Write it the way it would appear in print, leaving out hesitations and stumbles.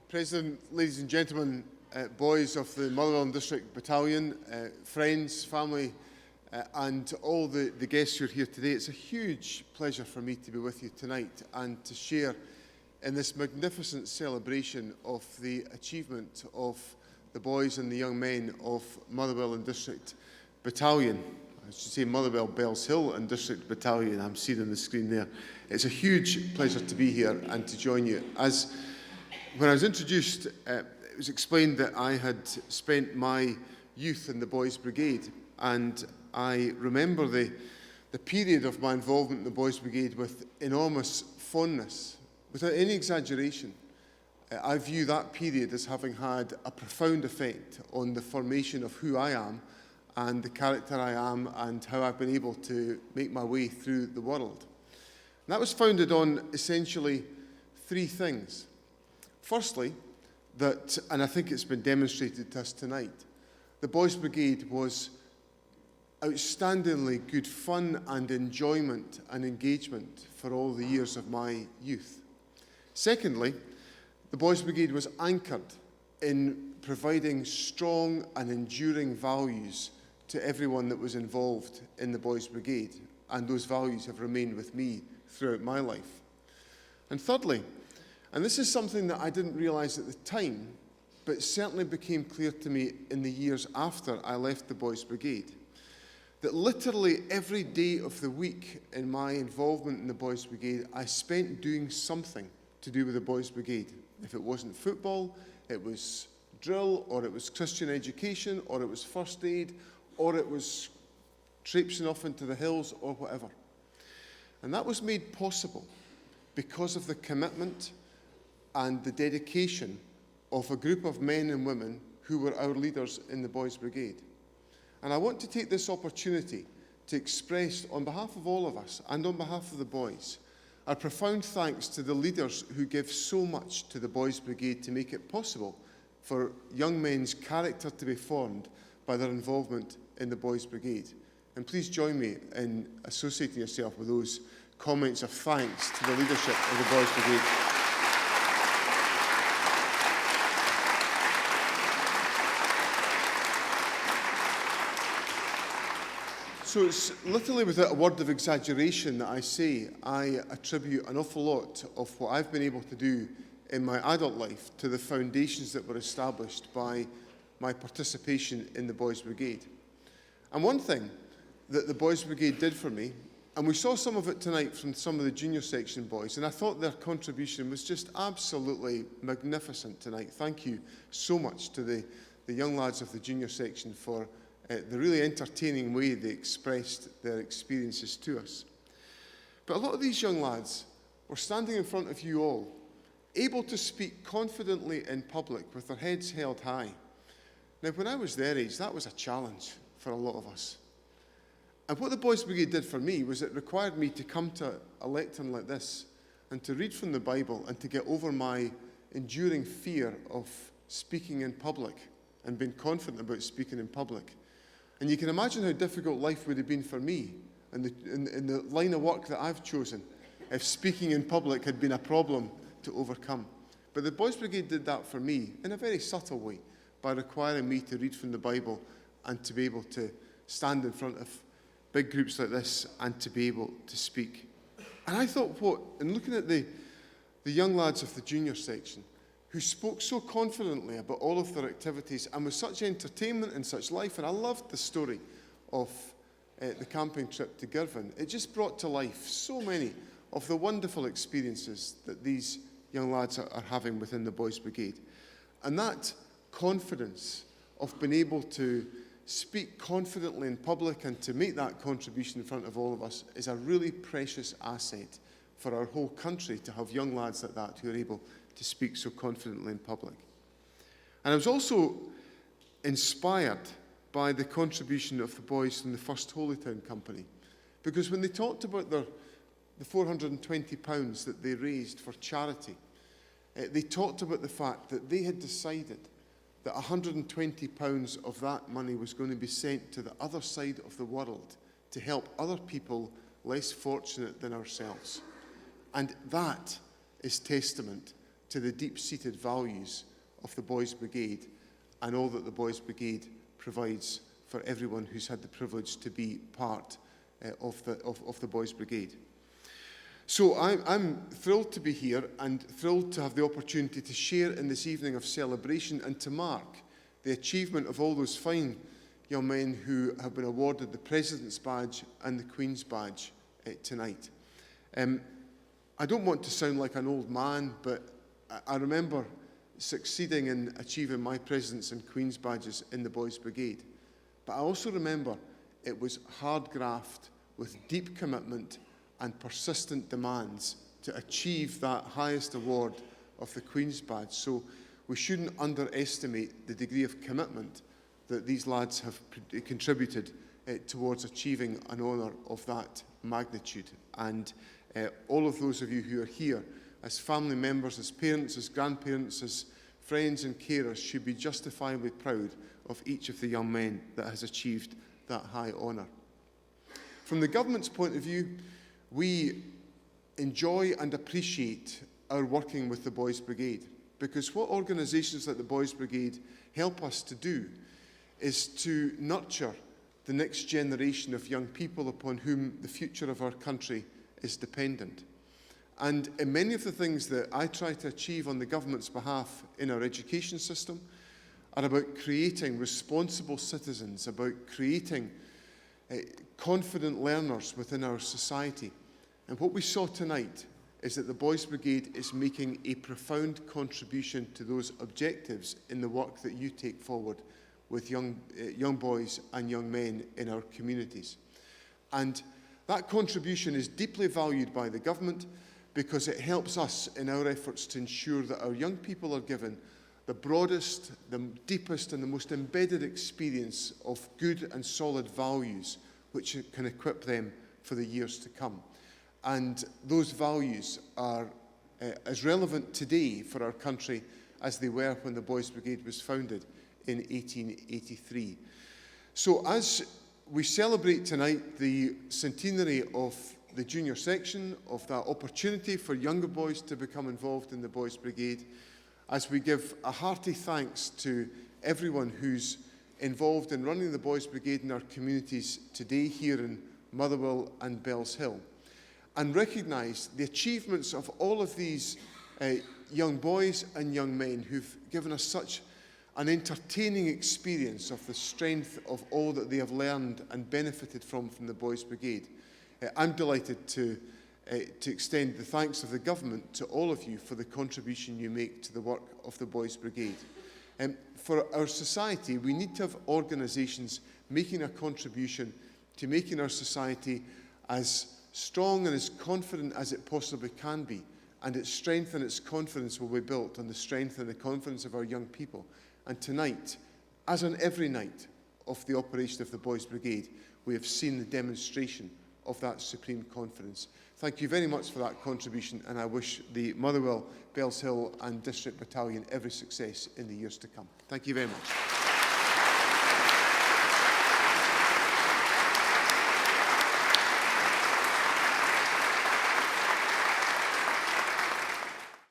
President, ladies and gentlemen, boys of the Motherwell and District Battalion, friends, family, and all the guests who are here today, it's a huge pleasure for me to be with you tonight and to share in this magnificent celebration of the achievement of the boys and the young men of Motherwell and District Battalion. I should say Motherwell, Bells Hill and District Battalion. I'm seeing on the screen there. It's a huge pleasure to be here and to join you. When I was introduced, it was explained that I had spent my youth in the Boys Brigade, and I remember the period of my involvement in the Boys Brigade with enormous fondness. Without any exaggeration, I view that period as having had a profound effect on the formation of who I am and the character I am and how I've been able to make my way through the world. And that was founded on essentially three things. Firstly, that, and I think it's been demonstrated to us tonight, the Boys Brigade was outstandingly good fun and enjoyment and engagement for all the years of my youth. Secondly, the Boys Brigade was anchored in providing strong and enduring values to everyone that was involved in the Boys Brigade, and those values have remained with me throughout my life. And thirdly, and this is something that I didn't realise at the time, but certainly became clear to me in the years after I left the Boys Brigade, that literally every day of the week in my involvement in the Boys Brigade, I spent doing something to do with the Boys Brigade. If it wasn't football, it was drill, or it was Christian education, or it was first aid, or it was traipsing off into the hills, or whatever. And that was made possible because of the commitment and the dedication of a group of men and women who were our leaders in the Boys Brigade. And I want to take this opportunity to express, on behalf of all of us and on behalf of the boys, our profound thanks to the leaders who give so much to the Boys Brigade to make it possible for young men's character to be formed by their involvement in the Boys Brigade. And please join me in associating yourself with those comments of thanks to the leadership of the Boys Brigade. So it's literally without a word of exaggeration that I say I attribute an awful lot of what I've been able to do in my adult life to the foundations that were established by my participation in the Boys Brigade. And one thing that the Boys Brigade did for me, and we saw some of it tonight from some of the junior section boys, and I thought their contribution was just absolutely magnificent tonight. Thank you so much to the young lads of the junior section for the really entertaining way they expressed their experiences to us. But a lot of these young lads were standing in front of you all, able to speak confidently in public with their heads held high. Now, when I was their age, that was a challenge for a lot of us. And what the Boys Brigade did for me was it required me to come to a lectern like this and to read from the Bible and to get over my enduring fear of speaking in public and being confident about speaking in public. And you can imagine how difficult life would have been for me in the line of work that I've chosen if speaking in public had been a problem to overcome. But the Boys Brigade did that for me in a very subtle way by requiring me to read from the Bible and to be able to stand in front of big groups like this and to be able to speak. And I thought, in looking at the young lads of the junior section, who spoke so confidently about all of their activities and with such entertainment and such life. And I loved the story of the camping trip to Girvan. It just brought to life so many of the wonderful experiences that these young lads are having within the Boys Brigade. And that confidence of being able to speak confidently in public and to make that contribution in front of all of us is a really precious asset for our whole country, to have young lads like that who are able to speak so confidently in public. And I was also inspired by the contribution of the boys from the First Holytown Company, because when they talked about the £420 that they raised for charity, they talked about the fact that they had decided that £120 of that money was going to be sent to the other side of the world to help other people less fortunate than ourselves. And that is testament to the deep-seated values of the Boys Brigade and all that the Boys Brigade provides for everyone who's had the privilege to be part of the Boys Brigade. So I'm thrilled to be here and thrilled to have the opportunity to share in this evening of celebration and to mark the achievement of all those fine young men who have been awarded the President's Badge and the Queen's Badge tonight. I don't want to sound like an old man, but I remember succeeding in achieving my President's and Queen's Badges in the Boys Brigade. But I also remember it was hard graft with deep commitment and persistent demands to achieve that highest award of the Queen's Badge. So we shouldn't underestimate the degree of commitment that these lads have contributed towards achieving an honour of that magnitude. And all of those of you who are here, as family members, as parents, as grandparents, as friends and carers, should be justifiably proud of each of the young men that has achieved that high honour. From the government's point of view, we enjoy and appreciate our working with the Boys Brigade, because what organisations like the Boys Brigade help us to do is to nurture the next generation of young people upon whom the future of our country is dependent. And in many of the things that I try to achieve on the government's behalf in our education system are about creating responsible citizens, about creating confident learners within our society. And what we saw tonight is that the Boys Brigade is making a profound contribution to those objectives in the work that you take forward with young boys and young men in our communities. And that contribution is deeply valued by the government because it helps us in our efforts to ensure that our young people are given the broadest, the deepest and the most embedded experience of good and solid values which can equip them for the years to come. And those values are as relevant today for our country as they were when the Boys Brigade was founded in 1883. So as we celebrate tonight the centenary of the junior section, of that opportunity for younger boys to become involved in the Boys Brigade, as we give a hearty thanks to everyone who's involved in running the Boys Brigade in our communities today here in Motherwell and Bells Hill, and recognise the achievements of all of these young boys and young men who've given us such an entertaining experience of the strength of all that they have learned and benefited from the Boys Brigade. I'm delighted to extend the thanks of the government to all of you for the contribution you make to the work of the Boys Brigade. For our society, we need to have organisations making a contribution to making our society as strong and as confident as it possibly can be, and its strength and its confidence will be built on the strength and the confidence of our young people. And tonight, as on every night of the operation of the Boys Brigade, we have seen the demonstration of that supreme confidence. Thank you very much for that contribution, and I wish the Motherwell, Bells Hill and District Battalion every success in the years to come. Thank you very much.